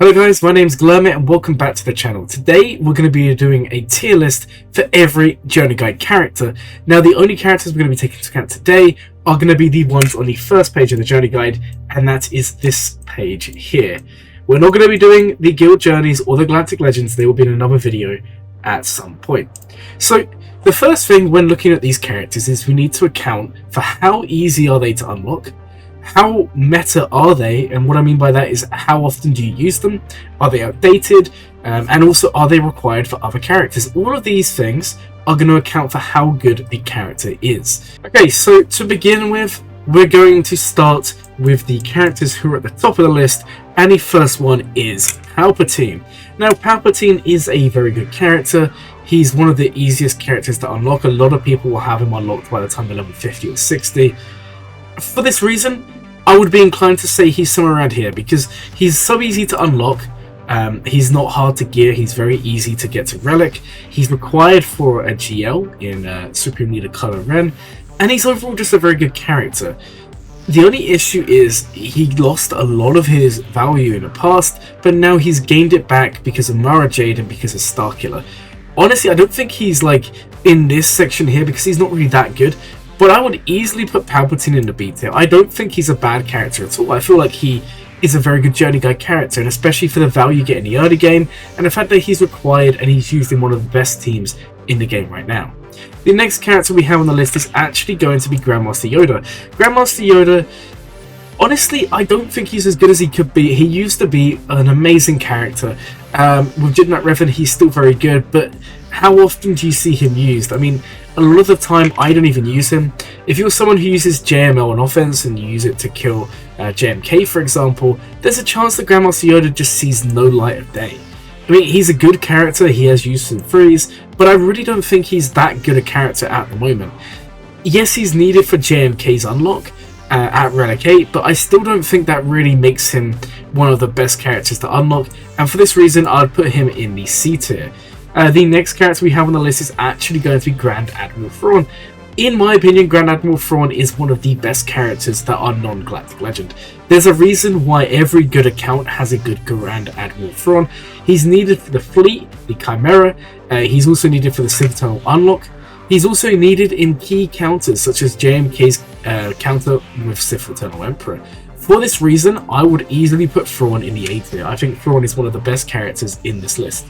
Hello guys, my name's Glurmit and welcome back to the channel. Today we're going to be doing a tier list for every Journey Guide character. Now the only characters we're going to be taking into account today are going to be the ones on the first page of the Journey Guide, and that is this page here. We're not going to be doing the Guild Journeys or the Galactic Legends. They will be in another video at some point. So the first thing when looking at these characters is we need to account for how easy are they to unlock, how meta are they, and what I mean by that is how often do you use them, are they outdated, and also are they required for other characters. All of these things are going to account for how good the character is. Okay, so to begin with, we're going to start with the characters who are at the top of the list, and the first one is Palpatine. Now Palpatine is a very good character. He's one of the easiest characters to unlock. A lot of people will have him unlocked by the time they're level 50 or 60. For this reason, I would be inclined to say he's somewhere around here because he's so easy to unlock. He's not hard to gear. He's very easy to get to Relic. He's required for a GL in Supreme Leader Kylo Ren, and he's overall just a very good character. The only issue is he lost a lot of his value in the past, but now he's gained it back because of Mara Jade and because of Starkiller. Honestly, I don't think he's like in this section here because he's not really that good. But I would easily put Palpatine in the B tier. I don't think he's a bad character at all. I feel like he is a very good Journey Guide character, and especially for the value you get in the early game, and the fact that he's required and he's used in one of the best teams in the game right now. The next character we have on the list is actually going to be Grandmaster Yoda. Grandmaster Yoda, honestly, I don't think he's as good as he could be. He used to be an amazing character. With Jidnat Revan, he's still very good, but how often do you see him used? I mean, a lot of the time, I don't even use him. If you're someone who uses JML on offense and you use it to kill JMK, for example, there's a chance that Grandmaster Yoda just sees no light of day. I mean, he's a good character, he has use in freeze, but I really don't think he's that good a character at the moment. Yes, he's needed for JMK's unlock at Relic 8, but I still don't think that really makes him one of the best characters to unlock, and for this reason, I'd put him in the C tier. The next character we have on the list is actually going to be Grand Admiral Thrawn. In my opinion, Grand Admiral Thrawn is one of the best characters that are non-Galactic Legend. There's a reason why every good account has a good Grand Admiral Thrawn. He's needed for the fleet, the Chimera, he's also needed for the Sith Eternal unlock. He's also needed in key counters such as JMK's counter with Sith Eternal Emperor. For this reason, I would easily put Thrawn in the A tier. I think Thrawn is one of the best characters in this list.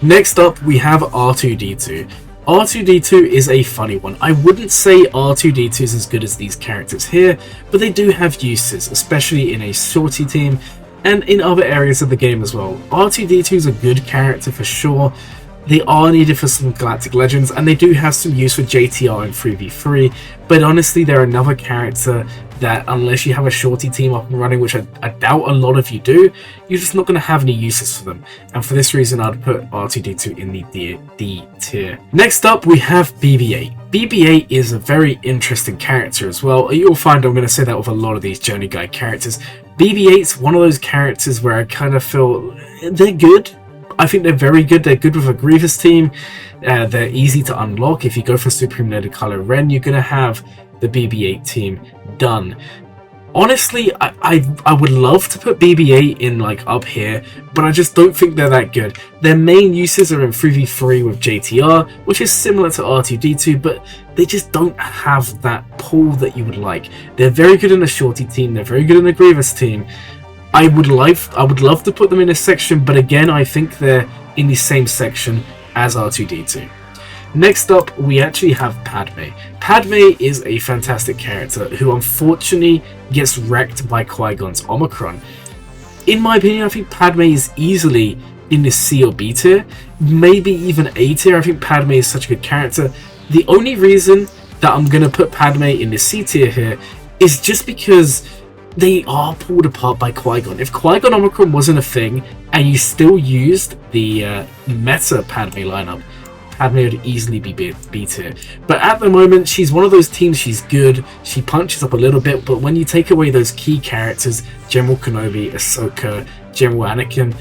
Next up, we have R2-D2. R2-D2 is a funny one. I wouldn't say R2-D2 is as good as these characters here, but they do have uses, especially in a shorty team and in other areas of the game as well. R2-D2 is a good character for sure. They are needed for some Galactic Legends, and they do have some use for JTR and 3v3, but honestly, they're another character that, unless you have a shorty team up and running, which I doubt a lot of you do, you're just not going to have any uses for them. And for this reason, I'd put R2-D2 in the D tier. Next up, we have BB-8. BB-8 is a very interesting character as well. You'll find I'm going to say that with a lot of these Journey Guide characters. BB-8's one of those characters where I kind of feel they're good. I think they're very good. They're good with a Grievous team. They're easy to unlock. If you go for Supreme Leader Kylo Ren, you're going to have the BB-8 team done. Honestly, I would love to put BB-8 in like up here, but I just don't think they're that good. Their main uses are in 3v3 with JTR, which is similar to R2-D2, but they just don't have that pull that you would like. They're very good in a shorty team. They're very good in a Grievous team. I would love to put them in this section, but again, I think they're in the same section as R2-D2. Next up, we actually have Padme. Padme is a fantastic character who unfortunately gets wrecked by Qui-Gon's Omicron. In my opinion, I think Padme is easily in the C or B tier, maybe even A tier. I think Padme is such a good character. The only reason that I'm going to put Padme in the C tier here is just because they are pulled apart by Qui-Gon. If Qui-Gon Omicron wasn't a thing and you still used the meta Padme lineup, Padme would easily be B tier. But at the moment, she's one of those teams, she's good, she punches up a little bit, but when you take away those key characters, General Kenobi, Ahsoka, General Anakin,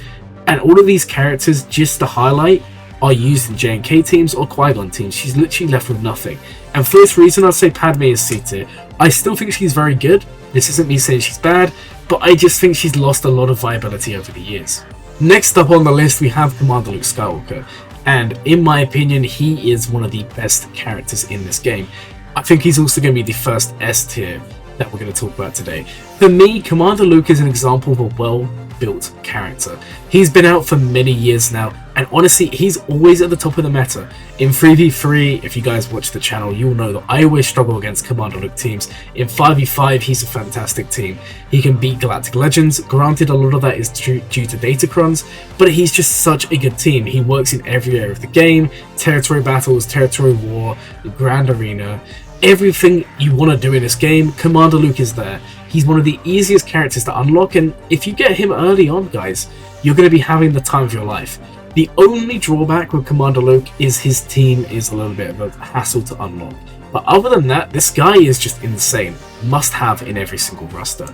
and all of these characters, just to highlight, are used in J&K teams or Qui-Gon teams, she's literally left with nothing. And for this reason, I'd say Padme is C tier. I still think she's very good. This isn't me saying she's bad, but I just think she's lost a lot of viability over the years. Next up on the list, we have Commander Luke Skywalker, and in my opinion, he is one of the best characters in this game. I think he's also going to be the first S tier that we're going to talk about today. For me, Commander Luke is an example of a well-built character. He's been out for many years now, and honestly, he's always at the top of the meta. In 3v3, if you guys watch the channel, you'll know that I always struggle against Commander Luke teams. In 5v5, he's a fantastic team. He can beat Galactic Legends. Granted, a lot of that is due to datacrons, but he's just such a good team. He works in every area of the game: territory battles, territory war, the Grand Arena. Everything you want to do in this game, Commander Luke is there. He's one of the easiest characters to unlock, and if you get him early on, guys, you're going to be having the time of your life. The only drawback with Commander Luke is his team is a little bit of a hassle to unlock. But other than that, this guy is just insane. Must have in every single roster.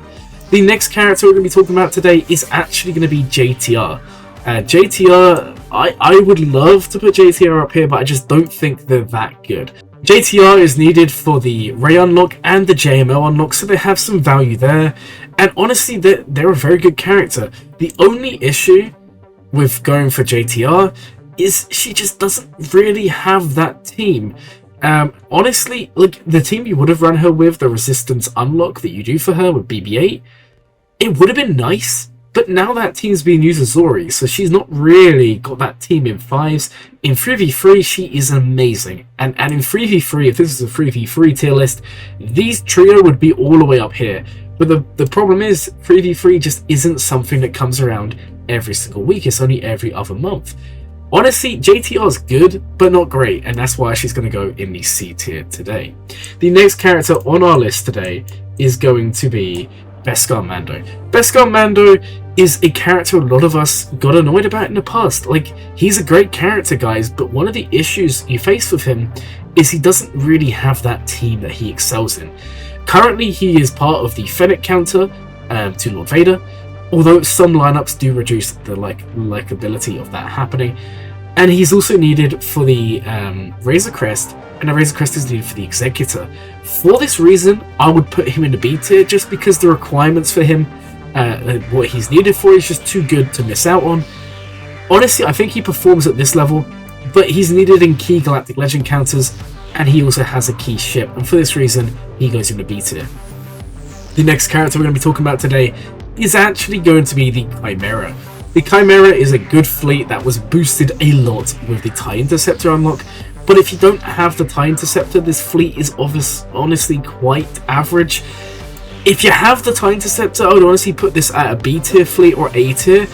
The next character we're going to be talking about today is actually going to be JTR. JTR, I would love to put JTR up here, but I just don't think they're that good. JTR is needed for the Ray unlock and the JML unlock, so they have some value there. And honestly, they're a very good character. The only issue with going for JTR is she just doesn't really have that team. Honestly, like the team you would have run her with, the Resistance unlock that you do for her with BB-8, it would have been nice. But now that team's being used as Zori, so she's not really got that team in 5s. In 3v3, she is amazing. And in 3v3, if this is a 3v3 tier list, these trio would be all the way up here. But the problem is, 3v3 just isn't something that comes around every single week. It's only every other month. Honestly, JTR is good, but not great, and that's why she's going to go in the C tier today. The next character on our list today is going to be Beskar Mando. Beskar Mando is a character a lot of us got annoyed about in the past. Like, he's a great character, guys, but one of the issues you face with him is he doesn't really have that team that he excels in. Currently, he is part of the Fennec counter to Lord Vader, although some lineups do reduce the likability of that happening. And he's also needed for the Razor Crest, and the Razor Crest is needed for the Executor. For this reason, I would put him in the B tier, just because the requirements for him, what he's needed for, is just too good to miss out on. Honestly, I think he performs at this level, but he's needed in key Galactic Legend counters, and he also has a key ship, and for this reason, he goes in the B tier. The next character we're going to be talking about today is actually going to be the Chimera. The Chimera is a good fleet that was boosted a lot with the TIE Interceptor unlock, but if you don't have the TIE Interceptor, this fleet is honestly quite average. If you have the TIE Interceptor, I would honestly put this at a B tier fleet or A tier,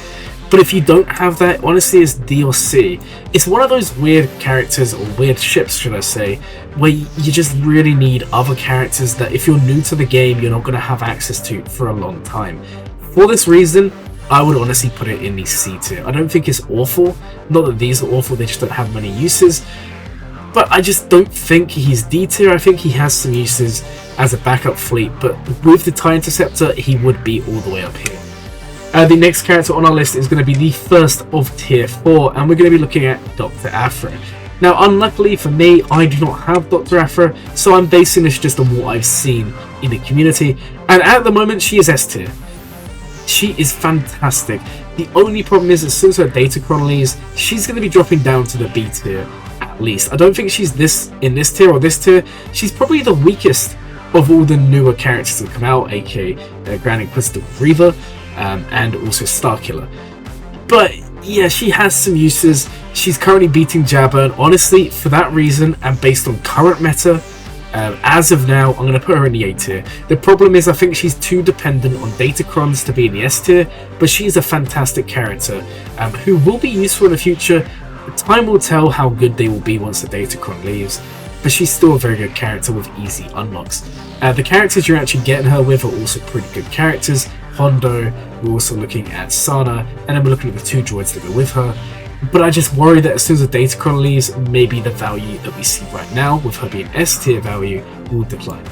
but if you don't have that, honestly it's D or C. It's one of those weird characters, or weird ships should I say, where you just really need other characters that if you're new to the game, you're not going to have access to for a long time. For this reason, I would honestly put it in the C tier. I don't think it's awful. Not that these are awful, they just don't have many uses. But I just don't think he's D tier. I think he has some uses as a backup fleet, but with the TIE Interceptor, he would be all the way up here. The next character on our list is going to be the first of tier 4, and we're going to be looking at Dr. Aphra. Now, unluckily for me, I do not have Dr. Aphra, so I'm basing this just on what I've seen in the community, and at the moment, she is S tier. She is fantastic. The only problem is, as soon as her datacron leaves, she's going to be dropping down to the B tier, at least. I don't think she's in this tier or this tier. She's probably the weakest of all the newer characters that come out, aka Grand Inquisitor Reaver, and also Starkiller. But yeah, she has some uses. She's currently beating Jabba, and honestly, for that reason, and based on current meta, as of now, I'm going to put her in the A tier. The problem is I think she's too dependent on datacrons to be in the S tier, but she's a fantastic character who will be useful in the future. Time will tell how good they will be once the datacron leaves, but she's still a very good character with easy unlocks. The characters you're actually getting her with are also pretty good characters. Hondo, we're also looking at Sana, and then we're looking at the 2 droids that go with her. But I just worry that as soon as the datacron leaves, maybe the value that we see right now, with her being S tier value, will decline.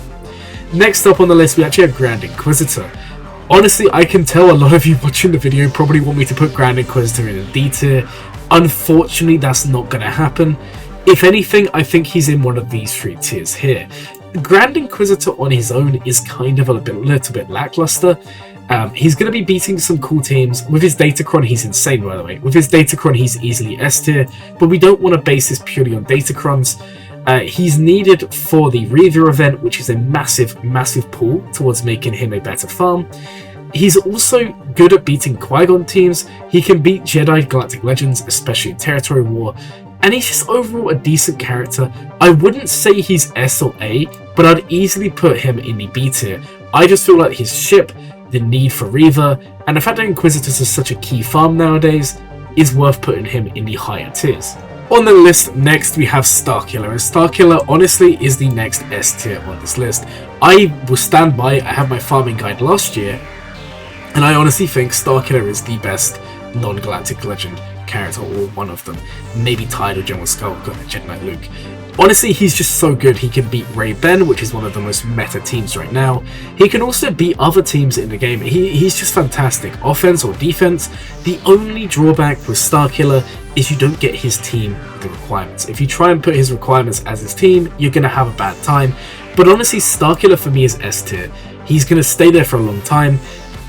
Next up on the list, we actually have Grand Inquisitor. Honestly, I can tell a lot of you watching the video probably want me to put Grand Inquisitor in a D tier. Unfortunately, that's not going to happen. If anything, I think he's in one of these 3 tiers here. Grand Inquisitor on his own is kind of a little bit lackluster. He's going to be beating some cool teams. With his Datacron, he's insane, by the way. With his Datacron, he's easily S tier, but we don't want to base this purely on Datacrons. He's needed for the Reaver event, which is a massive, massive pull towards making him a better farm. He's also good at beating Qui-Gon teams. He can beat Jedi Galactic Legends, especially in Territory War. And he's just overall a decent character. I wouldn't say he's S or A, but I'd easily put him in the B tier. I just feel like his ship, the need for Reaver, and the fact that Inquisitors is such a key farm nowadays is worth putting him in the higher tiers. On the list next we have Starkiller, and Starkiller honestly is the next S tier on this list. I will stand by, I had my farming guide last year, and I honestly think Starkiller is the best non-Galactic Legend character, or one of them. Maybe tied with General Skywalker and Jedi Knight Luke. Honestly, he's just so good. He can beat Ray Ben, which is one of the most meta teams right now. He can also beat other teams in the game. He's just fantastic. Offense or defense. The only drawback with Starkiller is you don't get his team the requirements. If you try and put his requirements as his team, you're going to have a bad time. But honestly, Starkiller for me is S tier. He's going to stay there for a long time.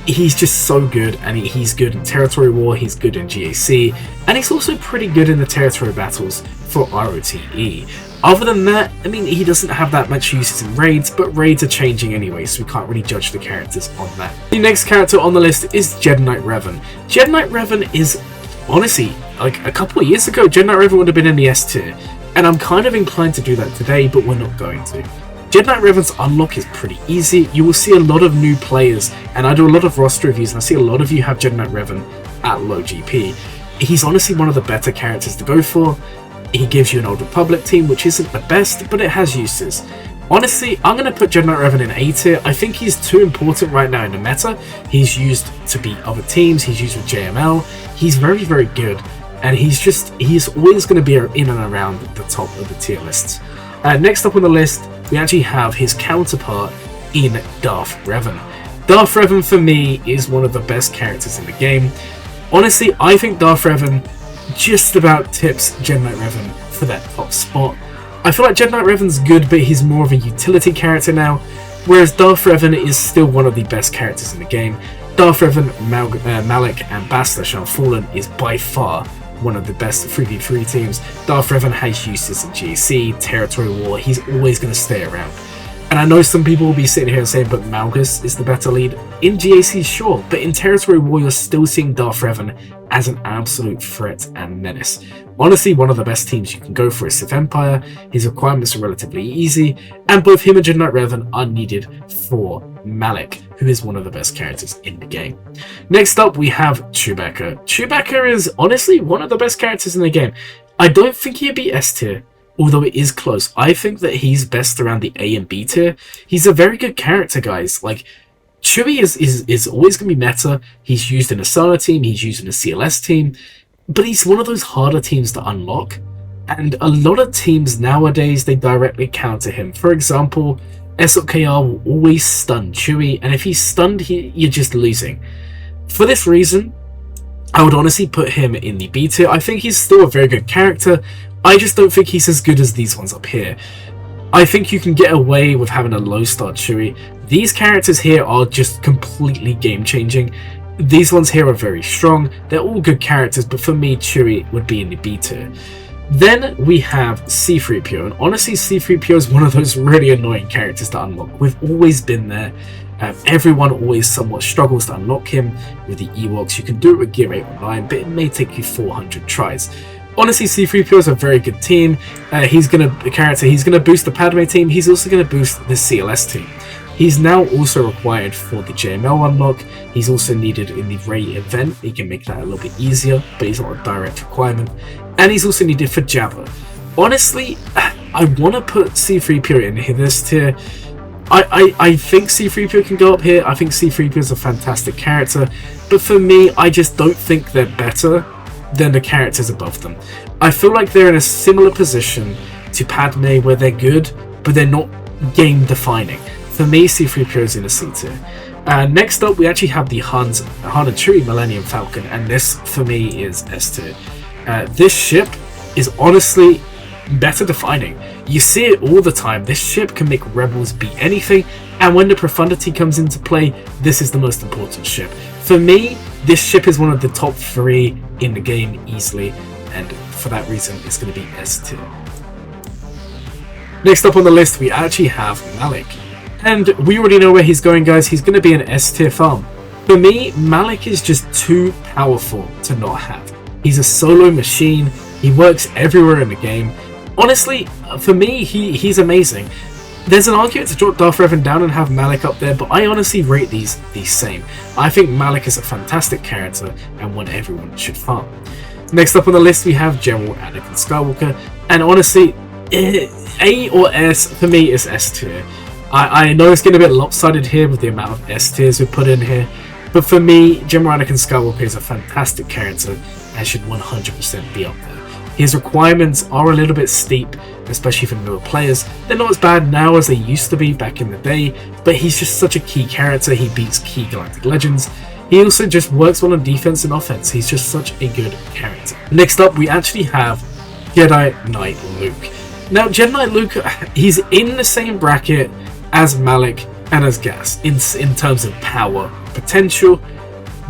He's just so good, and he's good in Territory War, he's good in GAC, and he's also pretty good in the territory battles for ROTE. Other than that, I mean, he doesn't have that much uses in raids, but raids are changing anyway, so we can't really judge the characters on that. The next character on the list is Jedi Knight Revan. Jedi Knight Revan is, honestly, like a couple of years ago, Jedi Knight Revan would have been in the S tier, and I'm kind of inclined to do that today, but we're not going to. Jedi Knight Revan's unlock is pretty easy. You will see a lot of new players, and I do a lot of roster reviews, and I see a lot of you have Jedi Knight Revan at low GP. He's honestly one of the better characters to go for. He gives you an Old Republic team, which isn't the best, but it has uses. Honestly, I'm going to put Jedi Knight Revan in A tier. I think he's too important right now in the meta. He's used to beat other teams, he's used with JML. He's very, very good, and he's always going to be in and around the top of the tier lists. Next up on the list, we actually have his counterpart in Darth Revan. Darth Revan for me is one of the best characters in the game. Honestly, I think Darth Revan just about tips Jedi Knight Revan for that top spot. I feel like Jedi Knight Revan's good, but he's more of a utility character now, whereas Darth Revan is still one of the best characters in the game. Darth Revan, Malak, and Bastila Unfallen is by far one of the best 3v3 teams. Darth Revan has uses in GAC, Territory War, he's always going to stay around. And I know some people will be sitting here and saying, but Malgus is the better lead. In GAC, sure, but in Territory War, you're still seeing Darth Revan as an absolute threat and menace. Honestly, one of the best teams you can go for is Sith Empire. His requirements are relatively easy, and both him and Jedi Knight Revan are needed for Malak, who is one of the best characters in the game. Next up, we have Chewbacca. Chewbacca is honestly one of the best characters in the game. I don't think he'd be S tier, although it is close. I think that he's best around the A and B tier. He's a very good character, guys. Like, Chewie is always going to be meta. He's used in a Solo team, he's used in a CLS team, but he's one of those harder teams to unlock. And a lot of teams nowadays, they directly counter him. For example, SWGOH will always stun Chewie, and if he's stunned, you're just losing. For this reason, I would honestly put him in the B tier. I think he's still a very good character. I just don't think he's as good as these ones up here. I think you can get away with having a low start Chewie. These characters here are just completely game changing. These ones here are very strong. They're all good characters, but for me, Chewie would be in the B tier. Then we have C-3PO, and honestly, C-3PO is one of those really annoying characters to unlock. We've always been there. Everyone always somewhat struggles to unlock him with the Ewoks. You can do it with Gear 8 online, but it may take you 400 tries. Honestly, C-3PO is a very good team. He's gonna boost the Padme team. He's also gonna boost the CLS team. He's now also required for the JML unlock. He's also needed in the Rey event. He can make that a little bit easier, but he's not a direct requirement. And he's also needed for Jabba. Honestly, I want to put C-3PO in this tier. I think C-3PO can go up here. I think C-3PO is a fantastic character. But for me, I just don't think they're better than the characters above them. I feel like they're in a similar position to Padme, where they're good, but they're not game defining. For me, C-3PO is in a C tier. Next up, we actually have the Han and Chewie Millennium Falcon, and this, for me, is S tier. This ship is honestly better defining. You see it all the time. This ship can make rebels beat anything, and when the Profundity comes into play, this is the most important ship. For me, this ship is one of the top 3 in the game easily, and for that reason, it's going to be S tier. Next up on the list, we actually have Malik. And we already know where he's going, guys. He's going to be an S tier farm. For me, Malik is just too powerful to not have. He's a solo machine. He works everywhere in the game. Honestly, for me, he's amazing. There's an argument to drop Darth Revan down and have Malik up there, but I honestly rate these same. I think Malik is a fantastic character and one everyone should farm. Next up on the list, we have General Anakin Skywalker. And honestly, A or S, for me, is S tier. I know it's getting a bit lopsided here with the amount of S tiers we put in here, but for me, General Anakin Skywalker is a fantastic character and should 100% be up there. His requirements are a little bit steep, especially for newer players. They're not as bad now as they used to be back in the day, but he's just such a key character. He beats key Galactic Legends. He also just works well on defense and offense. He's just such a good character. Next up, we actually have Jedi Knight Luke. Now, Jedi Knight Luke, he's in the same bracket as Malik and as Gas in terms of power, potential.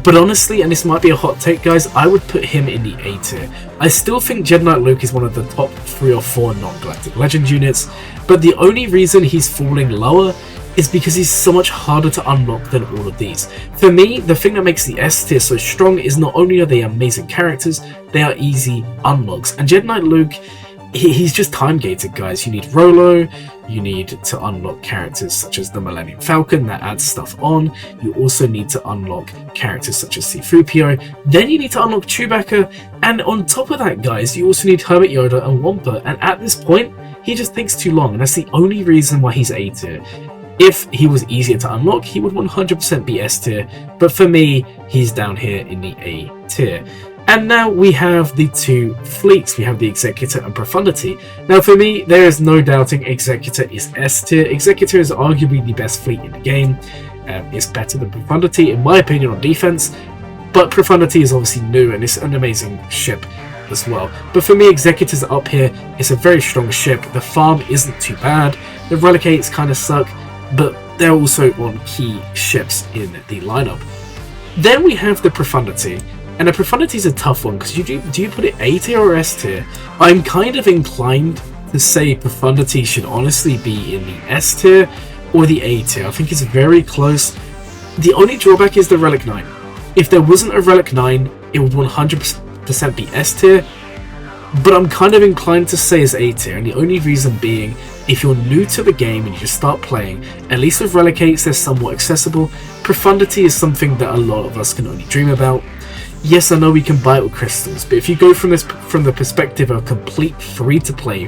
But honestly, and this might be a hot take, guys, I would put him in the A tier. I still think Jedi Knight Luke is one of the top 3 or 4 non-Galactic Legend units, but the only reason he's falling lower is because he's so much harder to unlock than all of these. For me, the thing that makes the S tier so strong is not only are they amazing characters, they are easy unlocks. And Jedi Knight Luke, he's just time gated, guys. You need Rolo, you need to unlock characters such as the Millennium Falcon that adds stuff on. You also need to unlock characters such as C-3PO. Then you need to unlock Chewbacca, and on top of that, guys, you also need Hermit Yoda and Wampa. And at this point, he just takes too long, and that's the only reason why he's A tier. If he was easier to unlock, he would 100% be S tier, but for me, he's down here in the A tier. And now we have the 2 fleets. We have the Executor and Profundity. Now for me, there is no doubting Executor is S tier. Executor is arguably the best fleet in the game. It's better than Profundity in my opinion on defense, but Profundity is obviously new and it's an amazing ship as well. But for me, Executor's up here. It's a very strong ship. The farm isn't too bad. The Relicates kind of suck, but they're also on key ships in the lineup. Then we have the Profundity. And the Profundity is a tough one, because do you put it A tier or S tier? I'm kind of inclined to say Profundity should honestly be in the S tier or the A tier. I think it's very close. The only drawback is the Relic 9. If there wasn't a Relic 9, it would 100% be S tier, but I'm kind of inclined to say it's A tier, and the only reason being, if you're new to the game and you just start playing, at least with Relicates they're somewhat accessible. Profundity is something that a lot of us can only dream about. Yes, I know we can buy it with crystals, but if you go from the perspective of a complete free-to-play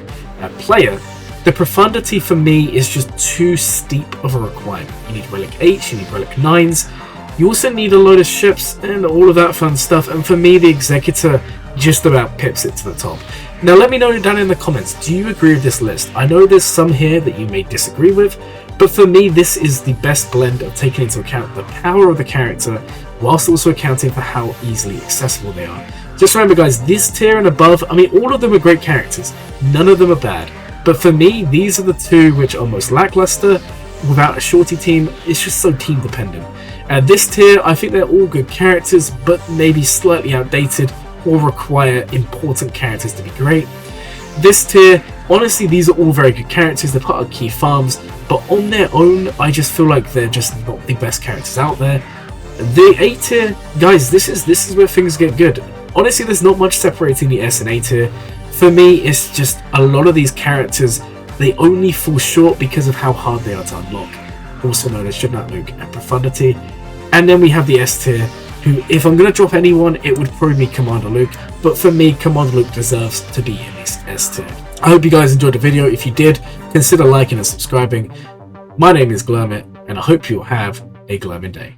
player, the Profundity for me is just too steep of a requirement. You need Relic 8s, you need Relic 9s, you also need a load of ships and all of that fun stuff, and for me the Executor just about pips it to the top. Now let me know down in the comments, do you agree with this list? I know there's some here that you may disagree with, but for me this is the best blend of taking into account the power of the character whilst also accounting for how easily accessible they are. Just remember, guys, this tier and above, I mean, all of them are great characters. None of them are bad. But for me, these are the 2 which are most lackluster. Without a shorty team, it's just so team dependent. This tier, I think they're all good characters, but maybe slightly outdated or require important characters to be great. This tier, honestly, these are all very good characters. They're part of key farms, but on their own, I just feel like they're just not the best characters out there. The A tier, guys, this is where things get good. Honestly, there's not much separating the S and A tier. For me, it's just a lot of these characters, they only fall short because of how hard they are to unlock. Also known as Jedi Knight Luke and Profundity. And then we have the S tier, who, if I'm going to drop anyone, it would probably be Commander Luke. But for me, Commander Luke deserves to be in this S tier. I hope you guys enjoyed the video. If you did, consider liking and subscribing. My name is Glurmit, and I hope you'll have a glowing day.